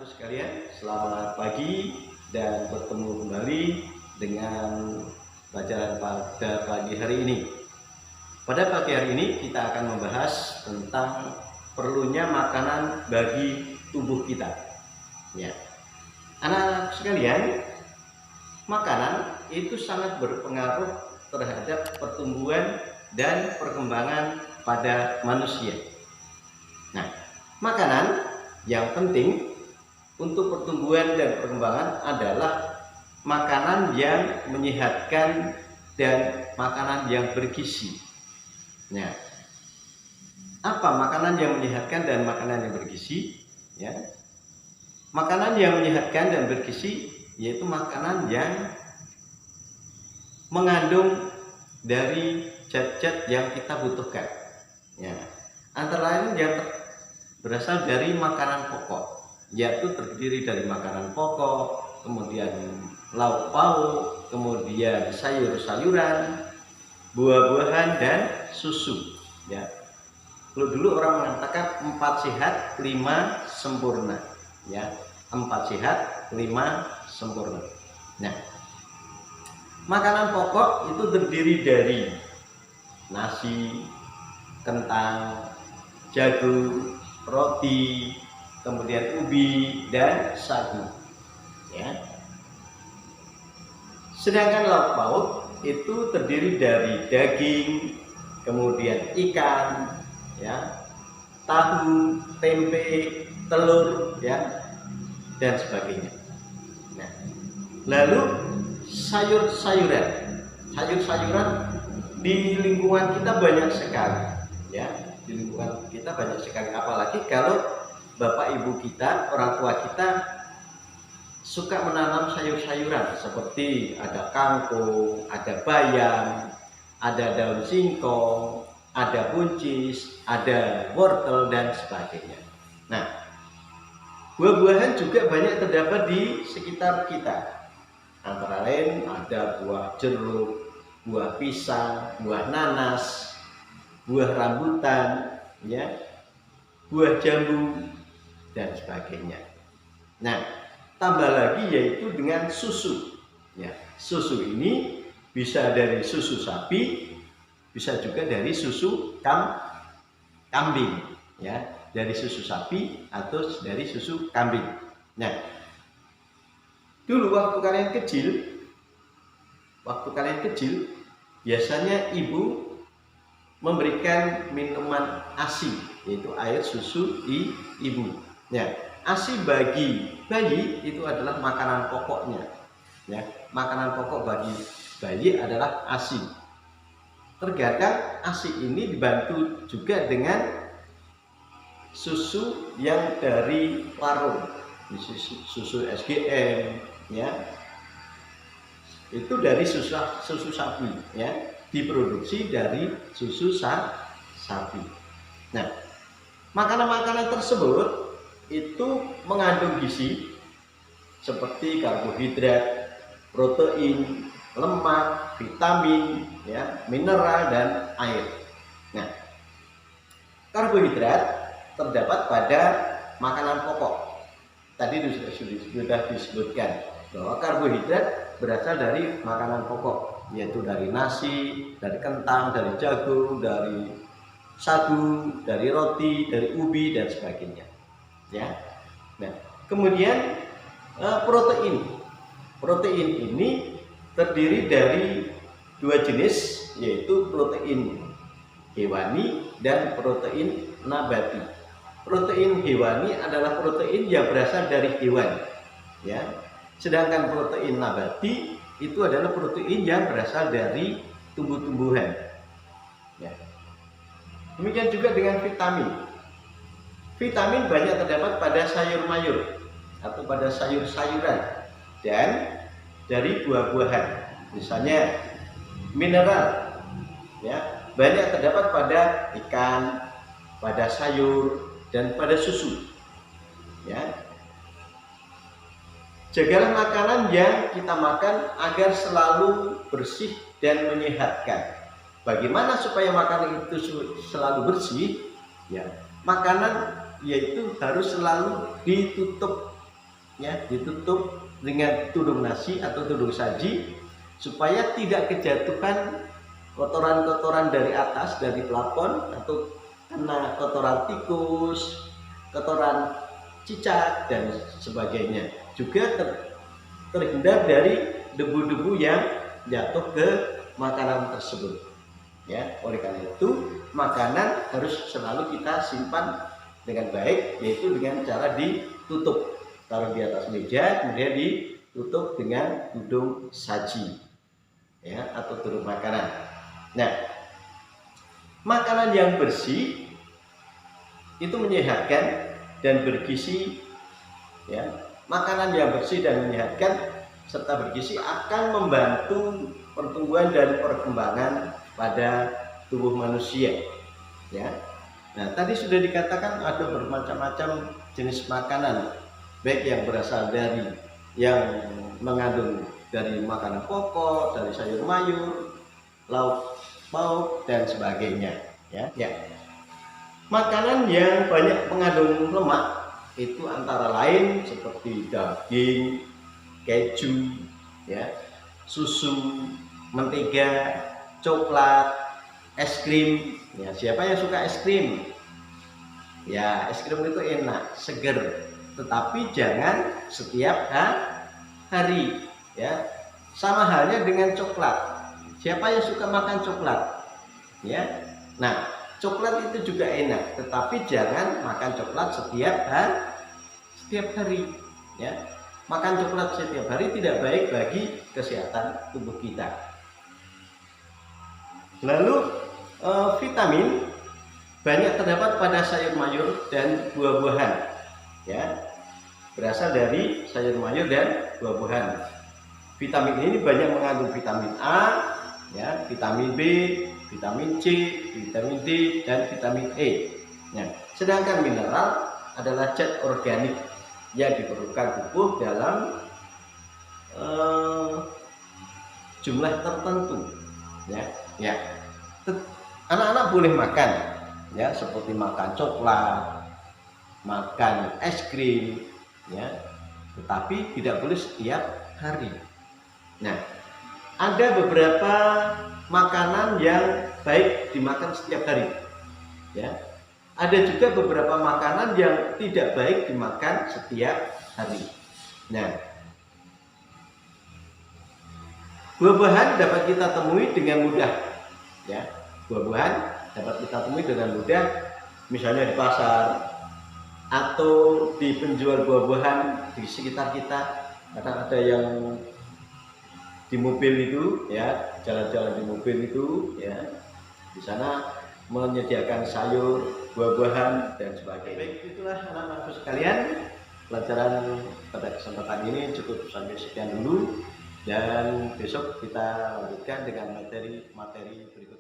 anak-anakku sekalian, selamat pagi dan bertemu kembali dengan pelajaran pada pagi hari ini. Pada pagi hari ini kita akan membahas tentang perlunya makanan bagi tubuh kita. Ya, anak-anak sekalian, makanan itu sangat berpengaruh terhadap pertumbuhan dan perkembangan pada manusia. Nah, makanan yang penting untuk pertumbuhan dan perkembangan adalah makanan yang menyehatkan dan makanan yang bergizi. Nah, apa makanan yang menyehatkan dan makanan yang bergizi? Ya, makanan yang menyehatkan dan bergizi yaitu makanan yang mengandung dari zat-zat yang kita butuhkan. Ya, antara lain yang berasal dari makanan pokok, yaitu terdiri dari makanan pokok, kemudian lauk pauk, kemudian sayur-sayuran, buah-buahan, dan susu. Ya, kalau dulu orang mengatakan 4 sehat 5 sempurna. Ya, 4 sehat 5 sempurna. Nah, makanan pokok itu terdiri dari nasi, kentang, jagung, roti, kemudian ubi, dan sagu. Ya. Sedangkan lauk pauk itu terdiri dari daging, kemudian ikan, ya, tahu, tempe, telur, ya, dan sebagainya. Nah, lalu sayur-sayuran di lingkungan kita banyak sekali, ya. Di lingkungan kita banyak sekali, apalagi kalau bapak ibu kita, orang tua kita suka menanam sayur-sayuran seperti ada kangkung, ada bayam, ada daun singkong, ada buncis, ada wortel, dan sebagainya. Nah, buah-buahan juga banyak terdapat di sekitar kita. Antara lain ada buah jeruk, buah pisang, buah nanas, buah rambutan, ya, buah jambu, dan sebagainya. Nah, tambah lagi yaitu dengan susu. Ya, susu ini bisa dari susu sapi, bisa juga dari susu kambing. Ya, dari susu sapi atau dari susu kambing. Nah, dulu waktu kalian kecil, biasanya ibu memberikan minuman ASI, yaitu air susu ibu. Ya, ASI bagi bayi itu adalah makanan pokoknya. Ya, makanan pokok bagi bayi adalah ASI. Terkadang ASI ini dibantu juga dengan susu yang dari warung, susu SGM, ya. Itu dari susu sapi, ya, diproduksi dari susu sapi. Nah, makanan-makanan tersebut itu mengandung gizi seperti karbohidrat, protein, lemak, vitamin, ya, mineral, dan air. Nah, karbohidrat terdapat pada makanan pokok. Tadi sudah disebutkan bahwa karbohidrat berasal dari makanan pokok, yaitu dari nasi, dari kentang, dari jagung, dari sagu, dari roti, dari ubi, dan sebagainya. Ya. Nah, kemudian protein. Protein ini terdiri dari 2 jenis, yaitu protein hewani dan protein nabati. Protein hewani adalah protein yang berasal dari hewan, ya. Sedangkan protein nabati itu adalah protein yang berasal dari tumbuh-tumbuhan. Ya. Demikian juga dengan vitamin. Vitamin banyak terdapat pada sayur-mayur atau pada sayur-sayuran dan dari buah-buahan. Misalnya mineral, ya, banyak terdapat pada ikan, pada sayur, dan pada susu. Ya. Jagalah makanan yang kita makan agar selalu bersih dan menyehatkan. Bagaimana supaya makanan itu selalu bersih? Ya, makanan yaitu harus selalu ditutup ya, ditutup dengan tudung nasi atau tudung saji supaya tidak kejatuhan kotoran-kotoran dari atas, dari plafon, atau kena kotoran tikus, kotoran cicak dan sebagainya. Juga terhindar dari debu-debu yang jatuh ke makanan tersebut. Ya, oleh karena itu makanan harus selalu kita simpan dengan baik, yaitu dengan cara ditutup, taruh di atas meja, kemudian ditutup dengan tudung saji, ya, atau tudung makanan. Nah, makanan yang bersih itu menyehatkan dan bergizi, ya. Makanan yang bersih dan menyehatkan serta bergizi akan membantu pertumbuhan dan perkembangan pada tubuh manusia, ya. Nah, tadi sudah dikatakan ada bermacam-macam jenis makanan, baik yang berasal dari yang mengandung dari makanan pokok, dari sayur mayur, lauk pauk dan sebagainya, ya. Ya. Makanan yang banyak mengandung lemak itu antara lain seperti daging, keju, ya, susu, mentega, coklat, es krim. Ya, siapa yang suka es krim? Ya, es krim itu enak, seger, tetapi jangan setiap hari, ya. Sama halnya dengan coklat. Siapa yang suka makan coklat? Ya. Nah, coklat itu juga enak, tetapi jangan makan coklat setiap hari, ya. Makan coklat setiap hari tidak baik bagi kesehatan tubuh kita. Lalu vitamin banyak terdapat pada sayur mayur dan buah-buahan, ya. Berasal dari sayur mayur dan buah-buahan. Vitamin ini banyak mengandung vitamin A, ya, vitamin B, vitamin C, vitamin D, dan vitamin E. Nah, sedangkan mineral adalah zat organik yang diperlukan tubuh dalam jumlah tertentu, ya. Ya, anak-anak boleh makan, ya, seperti makan coklat, makan es krim, ya, tetapi tidak boleh setiap hari. Nah, ada beberapa makanan yang baik dimakan setiap hari, ya. Ada juga beberapa makanan yang tidak baik dimakan setiap hari. Nah, buah-buahan dapat kita temui dengan mudah, ya. Buah-buahan dapat kita temui dengan mudah, misalnya di pasar atau di penjual buah-buahan di sekitar kita. Kadang ada yang di mobil itu, ya, jalan-jalan di mobil itu, ya, di sana menyediakan sayur, buah-buahan dan sebagainya. Baik, itulah anak-anakku sekalian, pelajaran pada kesempatan ini cukup sampai sekian dulu, dan besok kita lanjutkan dengan materi berikutnya.